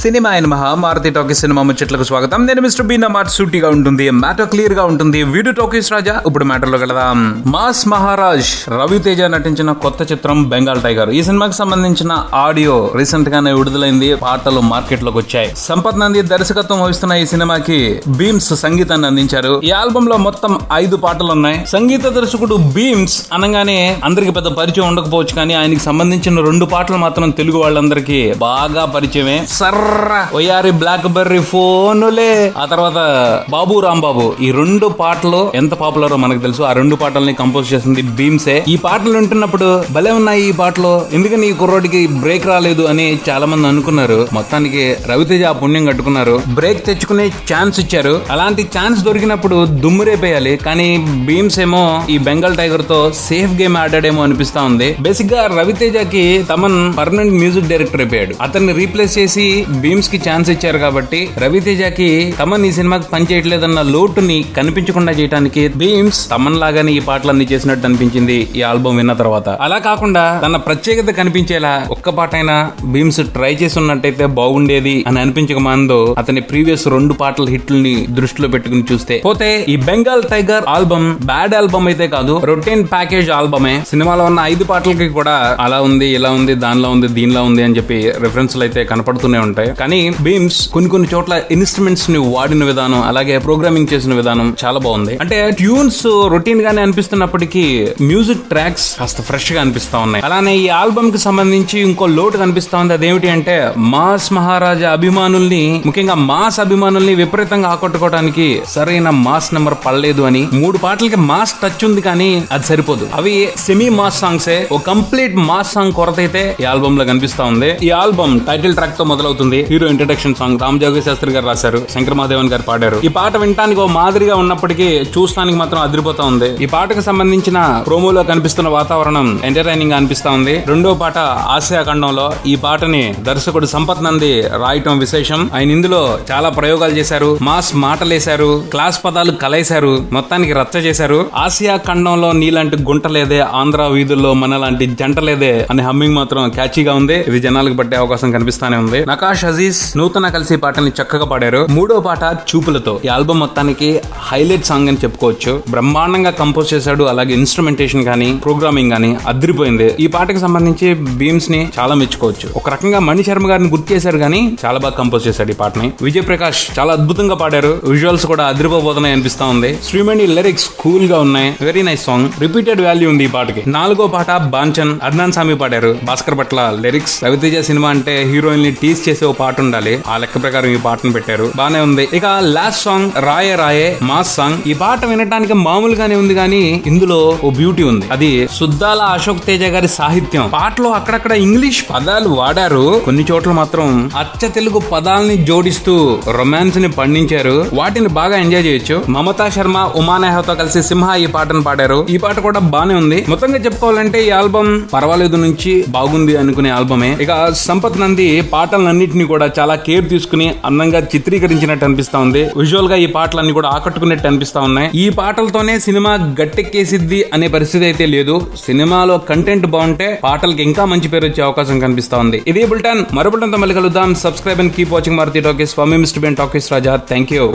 Cinema అయిన మహామారుతి talkies cinema ముచ్చట్లకు స్వాగతం. నేను మిస్టర్ బీన్. మాట సూటిగా ఉంటుంది, మ్యాటర్ క్లియర్ గా ఉంటుంది. వీడియో టాకీస్ రాజా. ఇప్పుడు మ్యాటర్ లో వెళదాం. మాస్ మహారాజ్ రవితేజ నటించిన కొత్త చిత్రం బెంగాల్ టైగర్. ఈ సినిమాకి సంబంధించిన ఆడియో రీసెంట్ గానే విడుదలైంది. పాటలు మార్కెట్ లోకి వచ్చాయి. సంపత్ నంది దర్శకత్వం వహిస్తున్న ఈ సినిమాకి బీమ్స్ సంగీతాన్ని అందించారు. ఈ ఆల్బమ్ లో మొత్తం 5 పాటలు ఉన్నాయి. సంగీత దర్శకుడు బీమ్స్ అనగానే అందరికి పెద్ద పరిచయం ఉండకపోవచ్చు, కానీ ఆయనకి సంబంధించిన 2 పాటలు మాత్రం తెలుగు వాళ్ళందరికీ బాగా పరిచయమే. ఒయారి బ్లాక్ బెర్రీ ఫోనులే, ఆ తర్వాత బాబు రాంబాబు. ఈ 2 పాటలు ఎంత పాపులరో మనకు తెలుసు. ఆ 2 పాటల్ని కంపోజ్ చేసింది బీమ్సే. ఈ పాటలు వింటున్నప్పుడు భలే ఉన్నాయి ఈ పాటలు, ఎందుకని ఈ కుర్రోడికి బ్రేక్ రాలేదు అని చాలా మంది అనుకున్నారు. మొత్తానికి రవితేజ ఆ పుణ్యం కట్టుకున్నారు. బ్రేక్ తెచ్చుకునే ఛాన్స్ ఇచ్చారు. అలాంటి ఛాన్స్ దొరికినప్పుడు దుమ్మురేపేయాలి. కానీ బీమ్స్ ఏమో ఈ బెంగాల్ టైగర్ తో సేఫ్ గేమ్ ఆడాడేమో అనిపిస్తా ఉంది. బేసిక్ గా రవితేజకి తమన్ పర్మనెంట్ మ్యూజిక్ డైరెక్టర్ అయిపోయాడు. అతన్ని రీప్లేస్ చేసి బీమ్స్ కి ఛాన్స్ ఇచ్చారు కాబట్టి రవితేజకి తమన్ ఈ సినిమాకి పనిచేయట్లేదన్న లోటుని కనిపించకుండా చేయడానికి బీమ్స్ తమన్ లాగానే ఈ పాటలన్నీ చేసినట్టు అనిపించింది ఈ ఆల్బమ్ విన్న తర్వాత. అలా కాకుండా తన ప్రత్యేకత కనిపించేలా ఒక్క పాట అయినా బీమ్స్ ట్రై చేసి ఉన్నట్టయితే బాగుండేది అని అనిపించక మాందో అతని ప్రీవియస్ 2 పాటల హిట్లని దృష్టిలో పెట్టుకుని చూస్తే పోతే ఈ Bengal tiger album bad album అయితే కాదు, రొటీన్ ప్యాకేజ్ ఆల్బమే. సినిమాలో ఉన్న 5 పాటలకి కూడా అలా ఉంది, ఇలా ఉంది, దానిలో ఉంది, దీనిలో ఉంది అని చెప్పి రిఫరెన్స్లు అయితే కనపడుతూనే ఉంటాయి. కానీ బీమ్స్ కొన్ని చోట్ల ఇన్స్ట్రుమెంట్స్ ని వాడిన విధానం, అలాగే ప్రోగ్రామింగ్ చేసిన విధానం చాలా బాగుంది. అంటే ట్యూన్స్ రొటీన్ గానే అనిపిస్తున్నప్పటికీ మ్యూజిక్ ట్రాక్స్ కాస్త ఫ్రెష్ గా అనిపిస్తా ఉన్నాయి. అలానే ఈ ఆల్బమ్ కి సంబంధించి ఇంకో లోటు కనిపిస్తా ఉంది. అదేమిటి అంటే మాస్ మహారాజా అభిమానుల్ని, ముఖ్యంగా మాస్ అభిమానుల్ని విపరీతంగా ఆకట్టుకోవడానికి సరైన మాస్ నెంబర్ పడలేదు అని. 3 పాటలకి మాస్ టచ్ ఉంది, కానీ అది సరిపోదు. అవి సెమీ మాస్ సాంగ్సే. ఓ కంప్లీట్ మాస్ సాంగ్ కొరత అయితే ఈ ఆల్బమ్ లో కనిపిస్తా ఉంది. ఈ ఆల్బమ్ టైటిల్ ట్రాక్ తో మొదలవుతుంది. హీరో ఇంట్రడక్షన్ సాంగ్ రామ్ జోగి శాస్త్రి గారు రాశారు, శంకర్ మహాదేవన్ గారు పాడారు. ఈ పాట వినటానికి ఓ మాదిరిగా ఉన్నప్పటికీ చూస్తానికి మాత్రం అదిరిపోతా ఉంది. ఈ పాటకు సంబంధించిన ప్రోమోలో కనిపిస్తున్న వాతావరణం ఎంటర్టైనింగ్ గా అనిపిస్తా ఉంది. 2వ పాట ఆసియా ఖండంలో. ఈ పాటని దర్శకుడు సంపత్ నంది రాయటం విశేషం. ఆయన ఇందులో చాలా ప్రయోగాలు చేశారు, మాస్ మాటలేశారు, క్లాస్ పదాలు కలేశారు, మొత్తానికి రచ్చ చేశారు. ఆసియా ఖండంలో నీలాంటి గుంట లేదే, ఆంధ్ర వీధుల్లో మన లాంటి జంట లేదే అనే హమ్మింగ్ మాత్రం క్యాచీగా ఉంది. ఇది జనాలకు పట్టే అవకాశం కనిపిస్తానే ఉంది. నకాష్ అజీజ్ నూతన కలిసి పాటని చక్కగా పాడారు. 3వ పాట చూపులతో. ఈ ఆల్బమ్ మొత్తానికి హైలైట్ సాంగ్ అని చెప్పుకోవచ్చు. బ్రహ్మాండంగా కంపోజ్ చేశాడు. అలాగే ఇన్స్ట్రుమెంటేషన్ గానీ ప్రోగ్రామింగ్ గానీ అదిరిపోయింది. ఈ పాటకి సంబంధించి బీమ్స్ ని చాలా మెచ్చుకోవచ్చు. ఒక రకంగా మణి శర్మ గారిని గుర్తు చేశారు, కానీ చాలా బాగా కంపోజ్ చేశాడు ఈ పాటని. విజయ్ ప్రకాష్ చాలా అద్భుతంగా పాడారు. విజువల్స్ కూడా అదిరిపోబోతున్నాయి అనిపిస్తా ఉంది. శ్రీమణి లిరిక్స్ కూల్ గా ఉన్నాయి. Very nice song. Repeated value ఉంది ఈ పాటకి. 4వ పాట బాంచన్. అద్నాన్ సామి పాడారు. భాస్కర్ పట్ల లిరిక్స్. రవితేజ సినిమా అంటే హీరోయిన్ ని టీజ్ చేసే ఓ పాట ఉండాలి. ఆ లెక్క ప్రకారం ఈ పాటను పెట్టారు. బానే ఉంది. ఇక లాస్ట్ సాంగ్ రాయే రాయే మాస్ సాంగ్. ఈ పాట వినటానికి మామూలుగానే ఉంది, కానీ ఇందులో ఓ బ్యూటీ ఉంది. అది సుద్దాల అశోక్ తేజ గారి సాహిత్యం. పాటలో అక్కడక్కడ ఇంగ్లీష్ పదాలు వాడారు. కొన్ని చోట్ల మాత్రం అచ్చ తెలుగు పదాలని జోడిస్తూ రొమాన్స్ ని పండించారు. వాటిని బాగా ఎంజాయ్ చేయొచ్చు. మమతా శర్మ, ఉమా నెహ్రాతో కలిసి సింహ ఈ పాటను పాడారు. ఈ పాట కూడా బానే ఉంది. మొత్తంగా చెప్పుకోవాలంటే ఈ ఆల్బమ్ పర్వాలేదు నుంచి బాగుంది అనుకునే ఆల్బమే. ఇక సంపత్ నంది పాటలన్నింటినీ కూడా చాలా కేర్ తీసుకుని అందంగా చిత్రీకరించినట్టు అనిపిస్తా ఉంది. విజువల్ గా ఈ పాటలన్నీ కూడా ఆకట్టుకున్నట్టు అనిపిస్తా ఉన్నాయి. ఈ పాటలతోనే సినిమా గట్టెక్కేసిద్ది అనే పరిస్థితి అయితే లేదు. సినిమాలో కంటెంట్ బాగుంటే పాటలకి ఇంకా మంచి పేరు వచ్చే అవకాశం కనిపిస్తా ఉంది. ఇది బుల్టన్. మరో బుల్టన్ తో మళ్ళీ కలుద్దాం. Subscribe and keep watching Maruthi talkies. For మీ mister bean talkies Raja. Thank you.